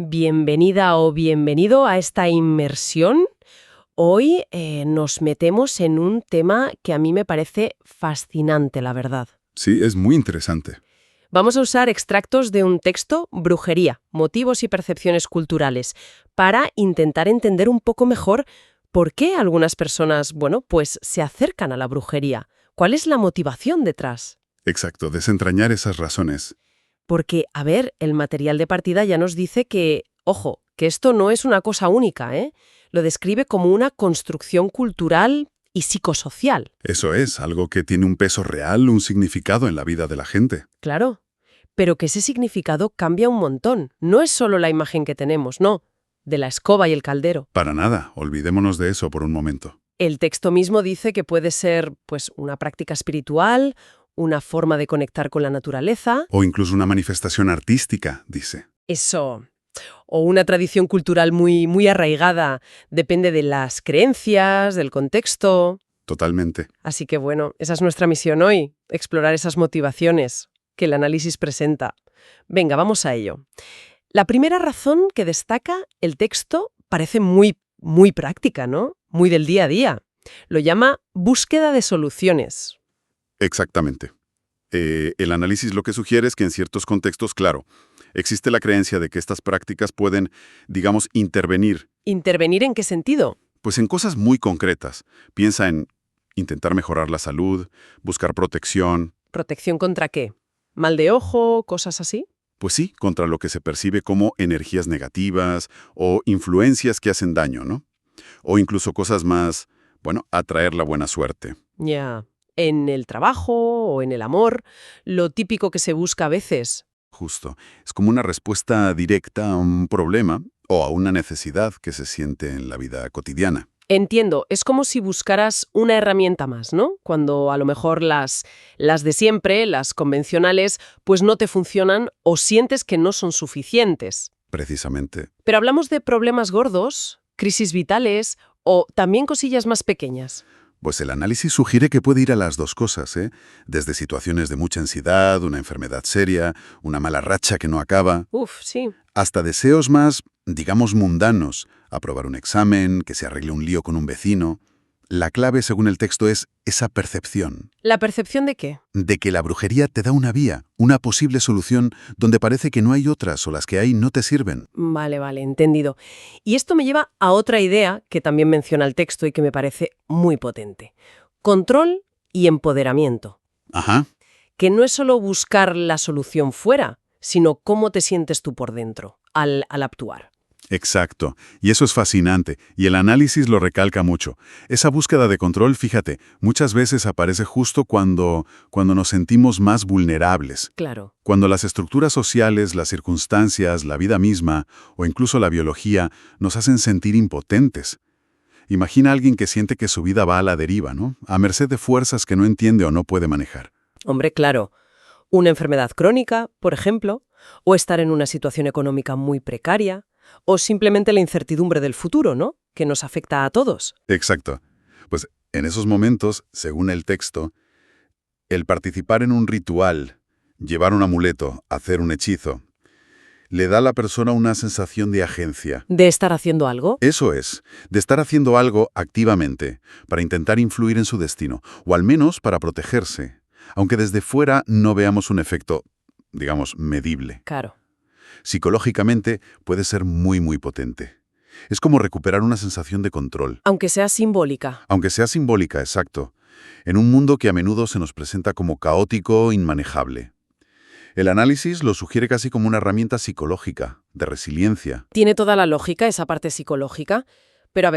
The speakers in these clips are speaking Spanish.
Bienvenida o bienvenido a esta inmersión. Hoy nos metemos en un tema que a mí me parece fascinante, la verdad. Sí, es muy interesante. Vamos a usar extractos de un texto, Brujería, motivos y percepciones culturales, para intentar entender un poco mejor por qué algunas personas, pues se acercan a la brujería. ¿Cuál es la motivación detrás? Exacto, desentrañar esas razones. Porque, el material de partida ya nos dice que, ojo, que esto no es una cosa única, ¿eh? Lo describe como una construcción cultural y psicosocial. Eso es, algo que tiene un peso real, un significado en la vida de la gente. Claro, pero que ese significado cambia un montón. No es solo la imagen que tenemos, no, de la escoba y el caldero. Para nada, olvidémonos de eso por un momento. El texto mismo dice que puede ser, una práctica espiritual, una forma de conectar con la naturaleza. O incluso una manifestación artística, dice. Eso. O una tradición cultural muy arraigada. Depende de las creencias, del contexto. Totalmente. Así que esa es nuestra misión hoy, explorar esas motivaciones que el análisis presenta. Venga, vamos a ello. La primera razón que destaca el texto parece muy práctica, ¿no? Muy del día a día. Lo llama búsqueda de soluciones. Exactamente. El análisis lo que sugiere es que en ciertos contextos, claro, existe la creencia de que estas prácticas pueden, digamos, intervenir. ¿Intervenir en qué sentido? Pues en cosas muy concretas. Piensa en intentar mejorar la salud, buscar protección. ¿Protección contra qué? ¿Mal de ojo? ¿Cosas así? Pues sí, contra lo que se percibe como energías negativas o influencias que hacen daño, ¿no? O incluso cosas más, atraer la buena suerte. Ya. En el trabajo o en el amor, lo típico que se busca a veces. Justo. Es como una respuesta directa a un problema o a una necesidad que se siente en la vida cotidiana. Entiendo, es como si buscaras una herramienta más, ¿no? Cuando a lo mejor las de siempre, las convencionales, pues no te funcionan o sientes que no son suficientes. Precisamente. Pero hablamos de problemas gordos, crisis vitales o también cosillas más pequeñas. Pues el análisis sugiere que puede ir a las dos cosas, ¿eh? Desde situaciones de mucha ansiedad, una enfermedad seria, una mala racha que no acaba, Sí. hasta deseos más, digamos, mundanos, aprobar un examen, que se arregle un lío con un vecino. La clave, según el texto, es esa percepción. ¿La percepción de qué? De que la brujería te da una vía, una posible solución donde parece que no hay otras o las que hay no te sirven. Vale, entendido. Y esto me lleva a otra idea que también menciona el texto y que me parece muy potente. Control y empoderamiento. Ajá. Que no es solo buscar la solución fuera, sino cómo te sientes tú por dentro al actuar. Exacto. Y eso es fascinante, y el análisis lo recalca mucho. Esa búsqueda de control, fíjate, muchas veces aparece justo cuando nos sentimos más vulnerables. Claro. Cuando las estructuras sociales, las circunstancias, la vida misma, o incluso la biología, nos hacen sentir impotentes. Imagina a alguien que siente que su vida va a la deriva, ¿no? A merced de fuerzas que no entiende o no puede manejar. Hombre, claro. Una enfermedad crónica, por ejemplo, o estar en una situación económica muy precaria, o simplemente la incertidumbre del futuro, ¿no? Que nos afecta a todos. Exacto. Pues en esos momentos, según el texto, el participar en un ritual, llevar un amuleto, hacer un hechizo, le da a la persona una sensación de agencia. ¿De estar haciendo algo? Eso es, de estar haciendo algo activamente, para intentar influir en su destino, o al menos para protegerse, aunque desde fuera no veamos un efecto, digamos, medible. Claro. Psicológicamente puede ser muy potente. Es como recuperar una sensación de control. Aunque sea simbólica. Aunque sea simbólica, exacto. En un mundo que a menudo se nos presenta como caótico, inmanejable. El análisis lo sugiere casi como una herramienta psicológica, de resiliencia. Tiene toda la lógica esa parte psicológica, pero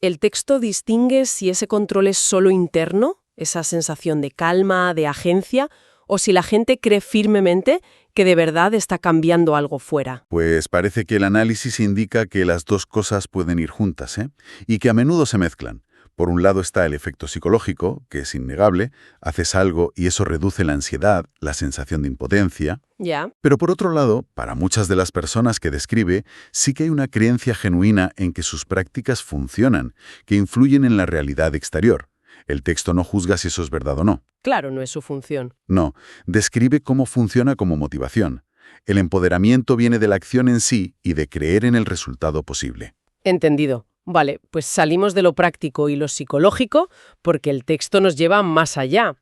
¿el texto distingue si ese control es solo interno, esa sensación de calma, de agencia, o si la gente cree firmemente que de verdad está cambiando algo fuera? Pues parece que el análisis indica que las dos cosas pueden ir juntas, ¿eh? Y que a menudo se mezclan. Por un lado está el efecto psicológico, que es innegable, haces algo y eso reduce la ansiedad, la sensación de impotencia. Ya. Pero por otro lado, para muchas de las personas que describe, sí que hay una creencia genuina en que sus prácticas funcionan, que influyen en la realidad exterior. El texto no juzga si eso es verdad o no. Claro, no es su función. No, describe cómo funciona como motivación. El empoderamiento viene de la acción en sí y de creer en el resultado posible. Entendido. Vale, pues salimos de lo práctico y lo psicológico porque el texto nos lleva más allá.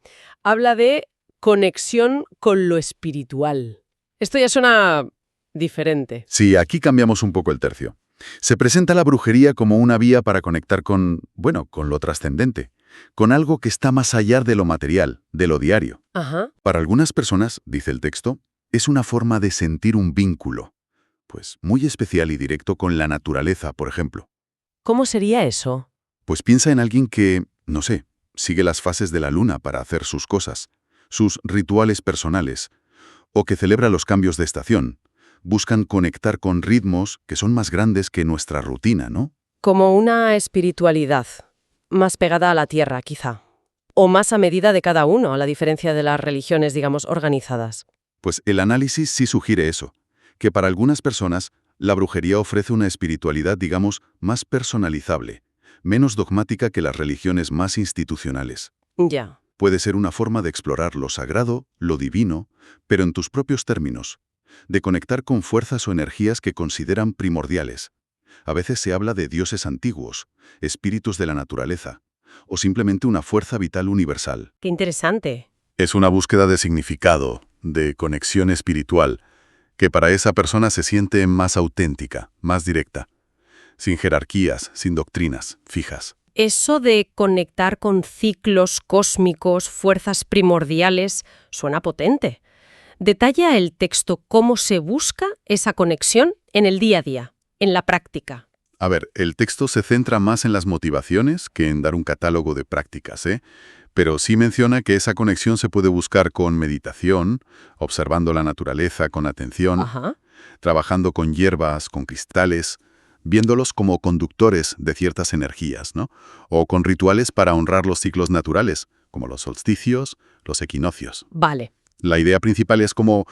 Habla de conexión con lo espiritual. Esto ya suena diferente. Sí, aquí cambiamos un poco el tercio. Se presenta la brujería como una vía para conectar con, bueno, con lo trascendente, con algo que está más allá de lo material, de lo diario. Ajá. Para algunas personas, dice el texto, es una forma de sentir un vínculo, pues muy especial y directo con la naturaleza, por ejemplo. ¿Cómo sería eso? Pues piensa en alguien que, no sé, sigue las fases de la luna para hacer sus cosas, sus rituales personales, o que celebra los cambios de estación. Buscan conectar con ritmos que son más grandes que nuestra rutina, ¿no? Como una espiritualidad, más pegada a la tierra, quizá. O más a medida de cada uno, a la diferencia de las religiones, digamos, organizadas. Pues el análisis sí sugiere eso, que para algunas personas la brujería ofrece una espiritualidad, digamos, más personalizable, menos dogmática que las religiones más institucionales. Ya. Puede ser una forma de explorar lo sagrado, lo divino, pero en tus propios términos, de conectar con fuerzas o energías que consideran primordiales. A veces se habla de dioses antiguos, espíritus de la naturaleza, o simplemente una fuerza vital universal. Qué interesante. Es una búsqueda de significado, de conexión espiritual, que para esa persona se siente más auténtica, más directa, sin jerarquías, sin doctrinas fijas. Eso de conectar con ciclos cósmicos, fuerzas primordiales, suena potente. Detalla el texto cómo se busca esa conexión en el día a día, en la práctica. A ver, el texto se centra más en las motivaciones que en dar un catálogo de prácticas, ¿eh? Pero sí menciona que esa conexión se puede buscar con meditación, observando la naturaleza con atención, Ajá. trabajando con hierbas, con cristales, viéndolos como conductores de ciertas energías, ¿no? O con rituales para honrar los ciclos naturales, como los solsticios, los equinoccios. Vale. La idea principal es como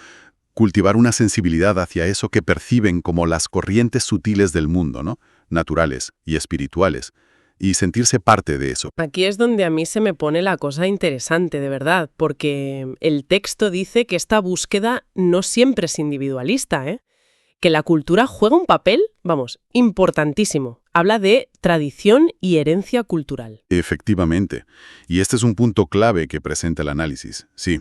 cultivar una sensibilidad hacia eso que perciben como las corrientes sutiles del mundo, ¿no? Naturales y espirituales, y sentirse parte de eso. Aquí es donde a mí se me pone la cosa interesante, de verdad, porque el texto dice que esta búsqueda no siempre es individualista, ¿eh? Que la cultura juega un papel, vamos, importantísimo. Habla de tradición y herencia cultural. Efectivamente. Y este es un punto clave que presenta el análisis. Sí.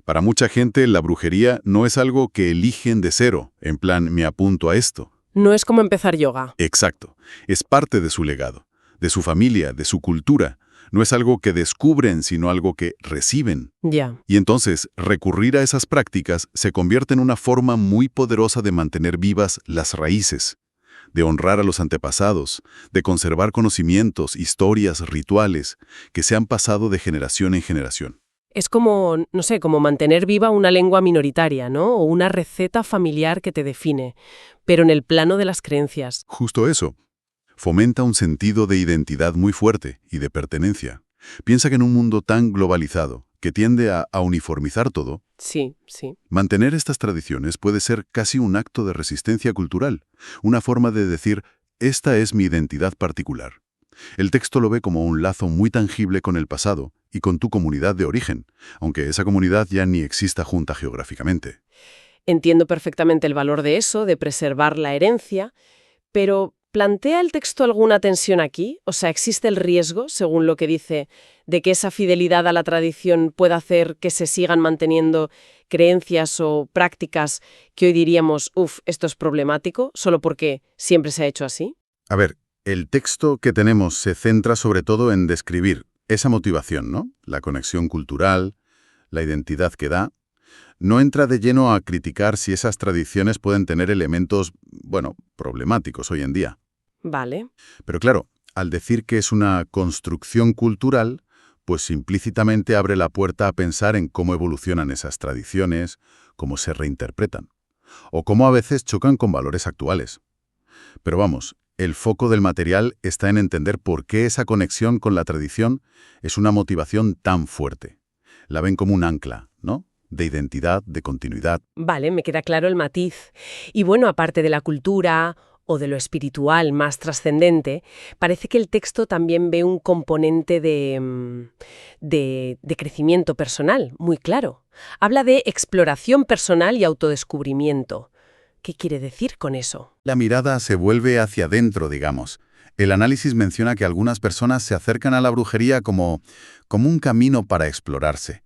Para mucha gente, la brujería no es algo que eligen de cero, en plan, me apunto a esto. No es como empezar yoga. Exacto. Es parte de su legado, de su familia, de su cultura. No es algo que descubren, sino algo que reciben. Ya. Y entonces, recurrir a esas prácticas se convierte en una forma muy poderosa de mantener vivas las raíces, de honrar a los antepasados, de conservar conocimientos, historias, rituales, que se han pasado de generación en generación. Es como, no sé, como mantener viva una lengua minoritaria, ¿no? O una receta familiar que te define, pero en el plano de las creencias. Justo eso. Fomenta un sentido de identidad muy fuerte y de pertenencia. Piensa que en un mundo tan globalizado, que tiende a uniformizar todo, Sí, sí. mantener estas tradiciones puede ser casi un acto de resistencia cultural, una forma de decir, esta es mi identidad particular. El texto lo ve como un lazo muy tangible con el pasado y con tu comunidad de origen, aunque esa comunidad ya ni exista junta geográficamente. Entiendo perfectamente el valor de eso, de preservar la herencia, pero ¿plantea el texto alguna tensión aquí? O sea, ¿existe el riesgo, según lo que dice, de que esa fidelidad a la tradición pueda hacer que se sigan manteniendo creencias o prácticas que hoy diríamos, esto es problemático, solo porque siempre se ha hecho así? A ver, el texto que tenemos se centra sobre todo en describir esa motivación, ¿no? La conexión cultural, la identidad que da. No entra de lleno a criticar si esas tradiciones pueden tener elementos, bueno, problemáticos hoy en día. Vale. Pero claro, al decir que es una construcción cultural, pues implícitamente abre la puerta a pensar en cómo evolucionan esas tradiciones, cómo se reinterpretan, o cómo a veces chocan con valores actuales. Pero vamos, el foco del material está en entender por qué esa conexión con la tradición es una motivación tan fuerte. La ven como un ancla, ¿no? De identidad, de continuidad. Vale, me queda claro el matiz. Y bueno, aparte de la cultura o de lo espiritual más trascendente, parece que el texto también ve un componente de crecimiento personal, muy claro. Habla de exploración personal y autodescubrimiento. ¿Qué quiere decir con eso? La mirada se vuelve hacia adentro, digamos. El análisis menciona que algunas personas se acercan a la brujería como un camino para explorarse.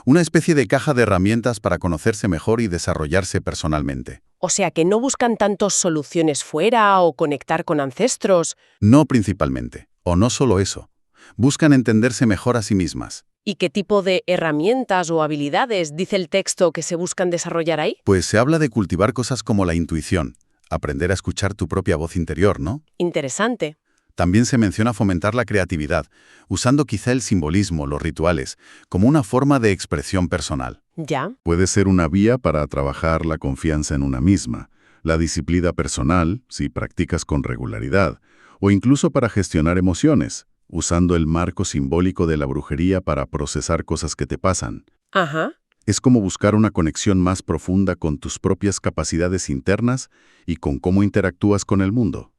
Una especie de caja de herramientas para conocerse mejor y desarrollarse personalmente. O sea, que no buscan tantos soluciones fuera o conectar con ancestros. No principalmente, o no solo eso. Buscan entenderse mejor a sí mismas. ¿Y qué tipo de herramientas o habilidades dice el texto que se buscan desarrollar ahí? Pues se habla de cultivar cosas como la intuición, aprender a escuchar tu propia voz interior, ¿no? Interesante. También se menciona fomentar la creatividad, usando quizá el simbolismo, los rituales, como una forma de expresión personal. Ya. Puede ser una vía para trabajar la confianza en una misma, la disciplina personal, si practicas con regularidad, o incluso para gestionar emociones, usando el marco simbólico de la brujería para procesar cosas que te pasan. Ajá. Es como buscar una conexión más profunda con tus propias capacidades internas y con cómo interactúas con el mundo.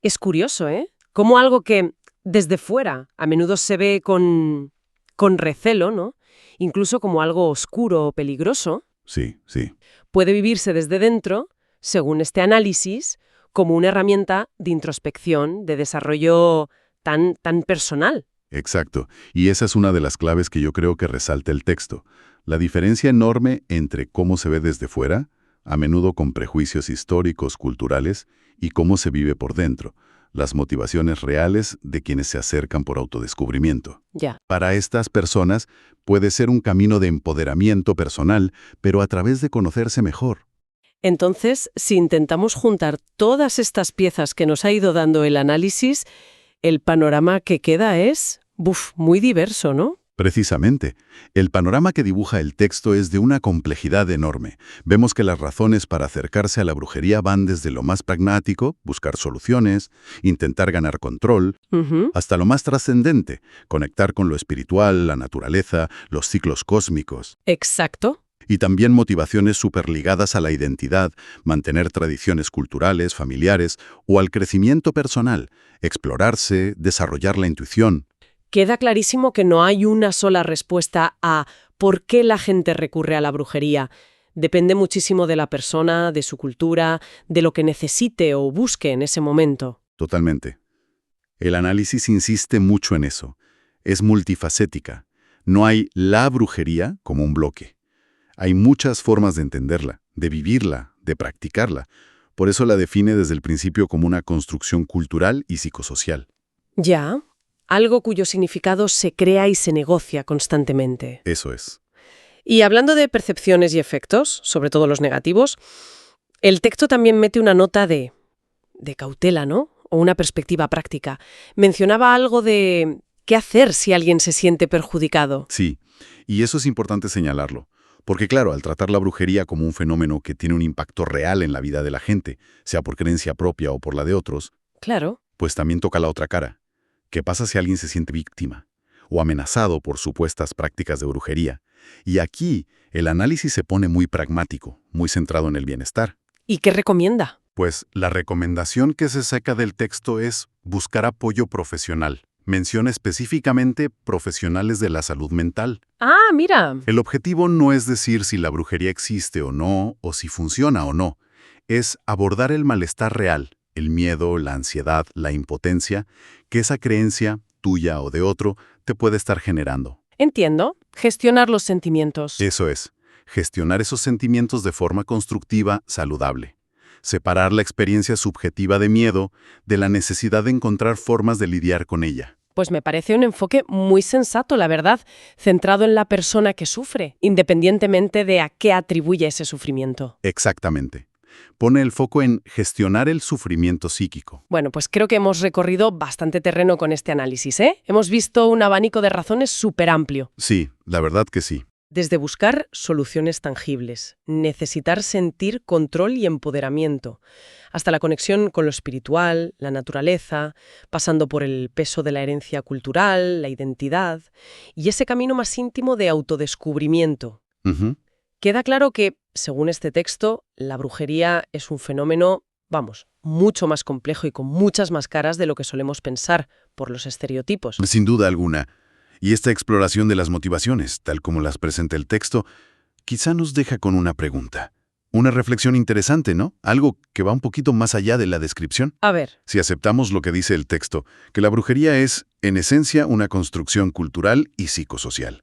Es curioso, ¿eh? Como algo que desde fuera a menudo se ve con recelo, ¿no? Incluso como algo oscuro o peligroso, Sí, sí. puede vivirse desde dentro, según este análisis, como una herramienta de introspección, de desarrollo tan personal. Exacto. Y esa es una de las claves que yo creo que resalta el texto. La diferencia enorme entre cómo se ve desde fuera, a menudo con prejuicios históricos, culturales, y cómo se vive por dentro. Las motivaciones reales de quienes se acercan por autodescubrimiento. Ya. Para estas personas puede ser un camino de empoderamiento personal, pero a través de conocerse mejor. Entonces, si intentamos juntar todas estas piezas que nos ha ido dando el análisis, el panorama que queda es, muy diverso, ¿no? Precisamente, el panorama que dibuja el texto es de una complejidad enorme. Vemos que las razones para acercarse a la brujería van desde lo más pragmático, buscar soluciones, intentar ganar control, Ujú. hasta lo más trascendente, conectar con lo espiritual, la naturaleza, los ciclos cósmicos. Exacto. Y también motivaciones superligadas a la identidad, mantener tradiciones culturales, familiares o al crecimiento personal, explorarse, desarrollar la intuición. Queda clarísimo que no hay una sola respuesta a por qué la gente recurre a la brujería. Depende muchísimo de la persona, de su cultura, de lo que necesite o busque en ese momento. Totalmente. El análisis insiste mucho en eso. Es multifacética. No hay la brujería como un bloque. Hay muchas formas de entenderla, de vivirla, de practicarla. Por eso la define desde el principio como una construcción cultural y psicosocial. Ya, algo cuyo significado se crea y se negocia constantemente. Eso es. Y hablando de percepciones y efectos, sobre todo los negativos, el texto también mete una nota de cautela, ¿no? O una perspectiva práctica. Mencionaba algo de qué hacer si alguien se siente perjudicado. Sí, y eso es importante señalarlo. Porque claro, al tratar la brujería como un fenómeno que tiene un impacto real en la vida de la gente, sea por creencia propia o por la de otros, Claro. pues también toca la otra cara. ¿Qué pasa si alguien se siente víctima o amenazado por supuestas prácticas de brujería? Y aquí el análisis se pone muy pragmático, muy centrado en el bienestar. ¿Y qué recomienda? Pues la recomendación que se saca del texto es buscar apoyo profesional. Menciona específicamente profesionales de la salud mental. Ah, mira. El objetivo no es decir si la brujería existe o no, o si funciona o no. Es abordar el malestar real, el miedo, la ansiedad, la impotencia, que esa creencia, tuya o de otro, te puede estar generando. Entiendo. Gestionar los sentimientos. Eso es, gestionar esos sentimientos de forma constructiva, saludable. Separar la experiencia subjetiva de miedo de la necesidad de encontrar formas de lidiar con ella. Pues me parece un enfoque muy sensato, la verdad, centrado en la persona que sufre, independientemente de a qué atribuye ese sufrimiento. Exactamente. Pone el foco en gestionar el sufrimiento psíquico. Bueno, pues creo que hemos recorrido bastante terreno con este análisis, ¿eh? Hemos visto un abanico de razones súper amplio. Sí, la verdad que sí. Desde buscar soluciones tangibles, necesitar sentir control y empoderamiento, hasta la conexión con lo espiritual, la naturaleza, pasando por el peso de la herencia cultural, la identidad y ese camino más íntimo de autodescubrimiento. Ujú. Queda claro que, según este texto, la brujería es un fenómeno vamos, mucho más complejo y con muchas más caras de lo que solemos pensar por los estereotipos. Sin duda alguna. Y esta exploración de las motivaciones, tal como las presenta el texto, quizá nos deja con una pregunta. Una reflexión interesante, ¿no? Algo que va un poquito más allá de la descripción. A ver, Si aceptamos lo que dice el texto, que la brujería es, en esencia, una construcción cultural y psicosocial,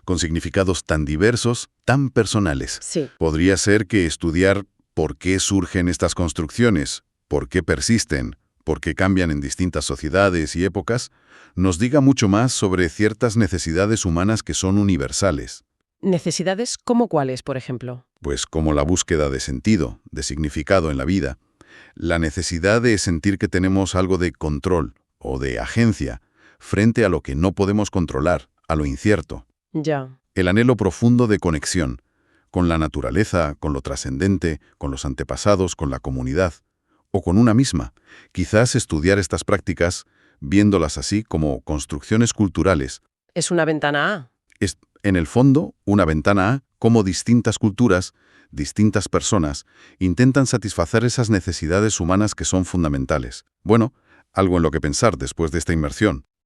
con significados tan diversos, tan personales. sí, Podría ser que estudiar por qué surgen estas construcciones, por qué persisten, por qué cambian en distintas sociedades y épocas, nos diga mucho más sobre ciertas necesidades humanas que son universales. necesidades como cuáles, por ejemplo. Pues como la búsqueda de sentido, de significado en la vida, la necesidad de sentir que tenemos algo de control o de agencia frente a lo que no podemos controlar, a lo incierto. Ya, El anhelo profundo de conexión, con la naturaleza, con lo trascendente, con los antepasados, con la comunidad, o con una misma. Quizás estudiar estas prácticas, viéndolas así como construcciones culturales, es una ventana A. es, en el fondo, una ventana a cómo distintas culturas, distintas personas, intentan satisfacer esas necesidades humanas que son fundamentales. Bueno, algo en lo que pensar después de esta inmersión.